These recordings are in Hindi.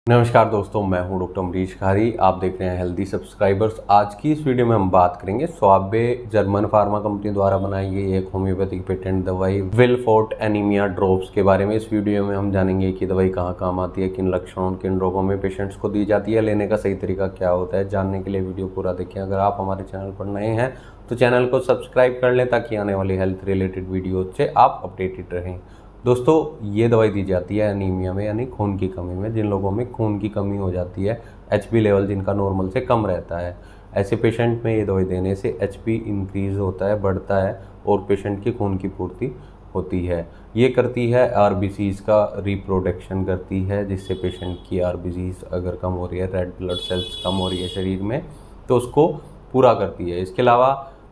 नमस्कार दोस्तों, मैं हूं डॉक्टर अमरीश खारी। आप देख रहे हैं हेल्दी सब्सक्राइबर्स। आज की इस वीडियो में हम बात करेंगे स्वाबे जर्मन फार्मा कंपनी द्वारा बनाई गई एक होम्योपैथिक पेटेंट दवाई विलफोर्ट एनीमिया ड्रॉप्स के बारे में। इस वीडियो में हम जानेंगे कि दवाई कहां काम आती है, किन लक्षणों किन रोगों में पेशेंट्स को दी जाती है, लेने का सही तरीका क्या होता है। जानने के लिए वीडियो पूरा देखें। अगर आप हमारे चैनल पर नए हैं तो चैनल को सब्सक्राइब कर लें ताकि आने वाली हेल्थ रिलेटेड वीडियो से आप अपडेटेड रहें। दोस्तों, ये दवाई दी जाती है एनीमिया में, यानी खून की कमी में। जिन लोगों में खून की कमी हो जाती है, एचबी लेवल जिनका नॉर्मल से कम रहता है, ऐसे पेशेंट में ये दवाई देने से एचबी इंक्रीज़ होता है, बढ़ता है और पेशेंट की खून की पूर्ति होती है। ये करती है आरबीसीज़ का रिप्रोडक्शन करती है, जिससे पेशेंट की आरबीसीज़ अगर कम हो रही है, रेड ब्लड सेल्स कम हो रही है शरीर में, तो उसको पूरा करती है। इसके अलावा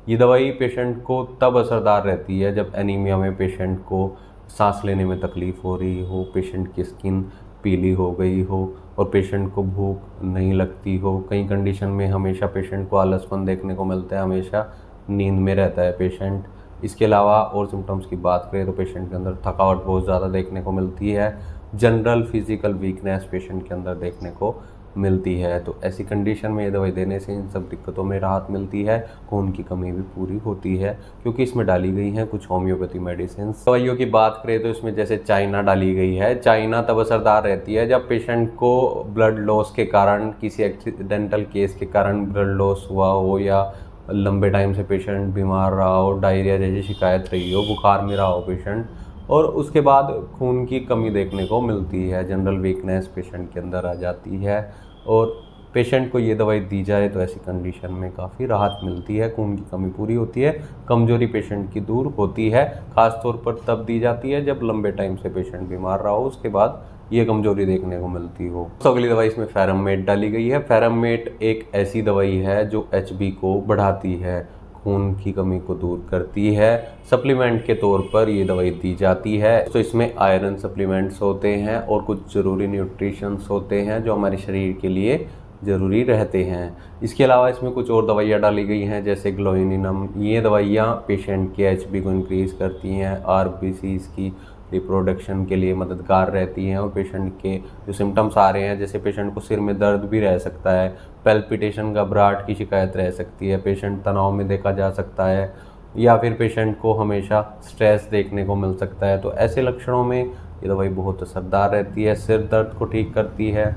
ये दवाई पेशेंट को तब असरदार रहती है जब एनीमिया में पेशेंट को सांस लेने में तकलीफ़ हो रही हो, पेशेंट की स्किन पीली हो गई हो और पेशेंट को भूख नहीं लगती हो। कई कंडीशन में हमेशा पेशेंट को आलसपन देखने को मिलता है, हमेशा नींद में रहता है पेशेंट। इसके अलावा और सिम्टम्स की बात करें तो पेशेंट के अंदर थकावट बहुत ज़्यादा देखने को मिलती है, जनरल फिजिकल वीकनेस पेशेंट के अंदर देखने को मिलती है। तो ऐसी कंडीशन में ये दवाई देने से इन सब दिक्कतों में राहत मिलती है, खून की कमी भी पूरी होती है, क्योंकि इसमें डाली गई हैं कुछ होम्योपैथी मेडिसिन। दवाइयों की बात करें तो इसमें जैसे चाइना डाली गई है। चाइना तब असरदार रहती है जब पेशेंट को ब्लड लॉस के कारण, किसी एक्सीडेंटल केस के कारण ब्लड लॉस हुआ हो, या लंबे टाइम से पेशेंट बीमार रहा हो, डायरिया जैसी शिकायत रही हो, बुखार में रहा हो पेशेंट, और उसके बाद खून की कमी देखने को मिलती है, जनरल वीकनेस पेशेंट के अंदर आ जाती है और पेशेंट को ये दवाई दी जाए तो ऐसी कंडीशन में काफ़ी राहत मिलती है, खून की कमी पूरी होती है, कमजोरी पेशेंट की दूर होती है। ख़ास तौर पर तब दी जाती है जब लंबे टाइम से पेशेंट बीमार रहा हो, उसके बाद ये कमजोरी देखने को मिलती हो। तो अगली दवाई इसमें फेरममेट डाली गई है। फेरममेट एक ऐसी दवाई है जो एचबी को बढ़ाती है, खून की कमी को दूर करती है। सप्लीमेंट के तौर पर ये दवाई दी जाती है। तो इसमें आयरन सप्लीमेंट्स होते हैं और कुछ ज़रूरी न्यूट्रिशंस होते हैं जो हमारे शरीर के लिए ज़रूरी रहते हैं। इसके अलावा इसमें कुछ और दवाइयाँ डाली गई हैं, जैसे ग्लोइनिनम। ये दवाइयाँ पेशेंट के एचबी को इंक्रीज़ करती हैं, आरबीसीज़ की रिप्रोडक्शन के लिए मददगार रहती हैं, और पेशेंट के जो सिम्टम्स आ रहे हैं, जैसे पेशेंट को सिर में दर्द भी रह सकता है, पैल्पिटेशन घबराहट की शिकायत रह सकती है, पेशेंट तनाव में देखा जा सकता है, या फिर पेशेंट को हमेशा स्ट्रेस देखने को मिल सकता है। तो ऐसे लक्षणों में ये दवाई बहुत असरदार रहती है। सिर दर्द को ठीक करती है,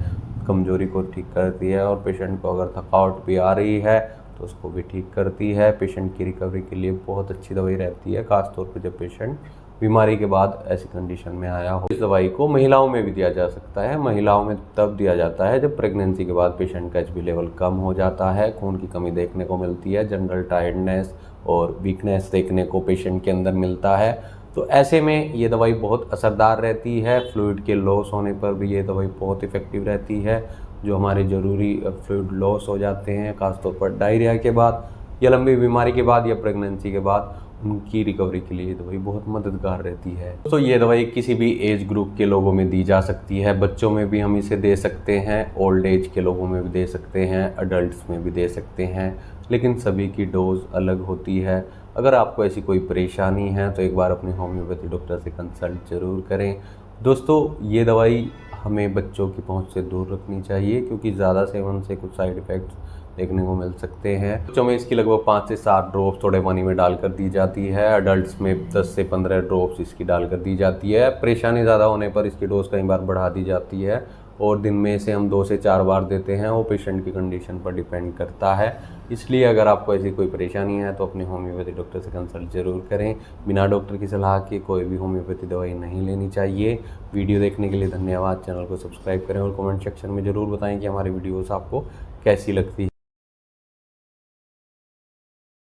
कमजोरी को ठीक करती है, और पेशेंट को अगर थकावट भी आ रही है तो उसको भी ठीक करती है। पेशेंट की रिकवरी के लिए बहुत अच्छी दवाई रहती है, खासतौर पर जब पेशेंट बीमारी के बाद ऐसी कंडीशन में आया हो। इस दवाई को महिलाओं में भी दिया जा सकता है। महिलाओं में तब दिया जाता है जब प्रेगनेंसी के बाद पेशेंट का एचबी लेवल कम हो जाता है, खून की कमी देखने को मिलती है, जनरल टायर्डनेस और वीकनेस देखने को पेशेंट के अंदर मिलता है। तो ऐसे में ये दवाई बहुत असरदार रहती है। फ्लूइड के लॉस होने पर भी ये दवाई बहुत इफ़ेक्टिव रहती है। जो हमारे ज़रूरी फ्लूइड लॉस हो जाते हैं, खासतौर पर डायरिया के बाद या लंबी बीमारी के बाद या प्रेगनेंसी के बाद, उनकी रिकवरी के लिए ये दवाई बहुत मददगार रहती है। तो ये दवाई किसी भी एज ग्रुप के लोगों में दी जा सकती है। बच्चों में भी हम इसे दे सकते हैं, ओल्ड एज के लोगों में भी दे सकते हैं, अडल्ट्स में भी दे सकते हैं, लेकिन सभी की डोज अलग होती है। अगर आपको ऐसी कोई परेशानी है तो एक बार अपने होम्योपैथी डॉक्टर से कंसल्ट ज़रूर करें। दोस्तों, ये दवाई हमें बच्चों की पहुंच से दूर रखनी चाहिए, क्योंकि ज़्यादा सेवन से कुछ साइड इफ़ेक्ट्स देखने को मिल सकते हैं। बच्चों में इसकी लगभग 5 से 7 ड्रॉप्स थोड़े पानी में डालकर दी जाती है। अडल्ट्स में 10 से 15 ड्रॉप्स इसकी डालकर दी जाती है। परेशानी ज़्यादा होने पर इसकी डोज कई बार बढ़ा दी जाती है, और दिन में इसे हम 2 से 4 बार देते हैं। वो पेशेंट की कंडीशन पर डिपेंड करता है। इसलिए अगर आपको ऐसी कोई परेशानी है तो अपने होम्योपैथी डॉक्टर से कंसल्ट ज़रूर करें। बिना डॉक्टर की सलाह के कोई भी होम्योपैथी दवाई नहीं लेनी चाहिए। वीडियो देखने के लिए धन्यवाद। चैनल को सब्सक्राइब करें और कमेंट सेक्शन में ज़रूर बताएं कि हमारी वीडियोस आपको कैसी लगती है।